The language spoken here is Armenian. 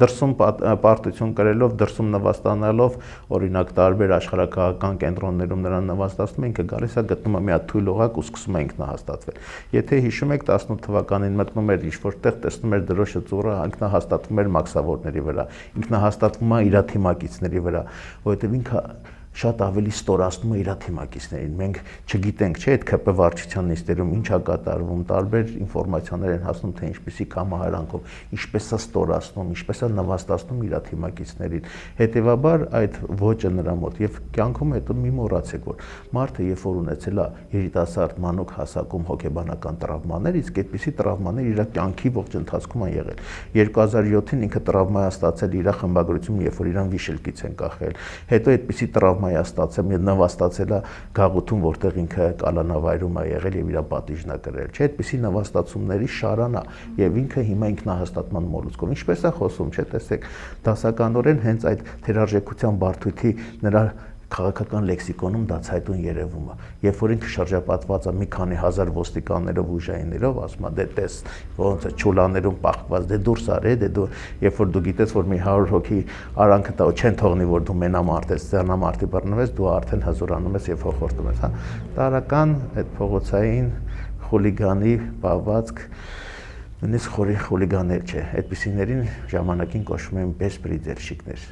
դրսում պարտություն կրելով, դրսում նվաստանալով, օրինակ տարբեր աշխարհակահաղական կենտրոններում նրան նվաստացնում, ինքը գալիս է գտնում է մի հատ թույլ օղակ ու սկսում է ինքնահաստատվել։ Եթե հիշում եք 18 թվականին մտնում էր ինչ-որ տեղ, տեսնում էր դրոշը ծուռը ինքնահաստատվում էր մաքսավորների վրա, ինքնահաստատվում է իր թիմակիցների վրա, որովհետև ինքը շատ ավելի ստորացնում է իր թիմակիցներին։ Մենք չգիտենք, չէ՞, այդ ԿՊ վարչության նիստերում ինչ է կատարվում, տարբեր ինֆորմացիաներ են հասնում, թե ինչպեսի կամահարանքով, ինչպես է ստորացնում, ինչպես է նվաստացնում իր թիմակիցներին։ Հետևաբար այդ ոճը նրա մոտ եւ կյանքում հետո մի մոռացեք, որ մարդը երբ որ ունեցել է երիտասարդ մանուկ հասակում հոգեբանական տրավմաներ, իսկ այդպիսի տրավմաներ իր կյանքի ողջ ընթացքում են եղել։ 2007-ին ինքը տրավմա է ստացել իր խմբագրությունում, երբ որ իրան վիշելքից են կախել։ Հետո այդպիսի տրավմա է ստացել, նվաստացել է գաղութում, որտեղ ինքը կալանավայրում է եղել եւ իր պատիժն է կրել։ Չէ, այդպիսի նվաստացումների շարան է եւ ինքը հիմա ինքնահաստատման մոլուցքով ինչպես է խոսում, չէ, տեսեք, դասականորեն հենց այդ թերարժեքության բարդույթի նրա քաղաքական լեքսիկոնում դա ցայտուն երևում է։ Երբ որ ինքը շրջապատված է մի քանի հազար ոստիկաններով ուժայիններով, ասում է դե տես ոնց է ճուլաներում պահված, դե դուրս արե, դե դու երբ որ դու գիտես որ մի 100 հոգի արանքը տա չեն թողնի որ դու մենամարտես, ցանամարտի բռնվես, դու արդեն հզորանում ես եւ հոխորտում ես, հա։ Տարական այդ փողոցային խուլիգանի պահվածք նույնիսկ խորի խուլիգաներ չէ, այդպիսիներին ժամանակին կոչվում են բեսպրիդերշիկներ։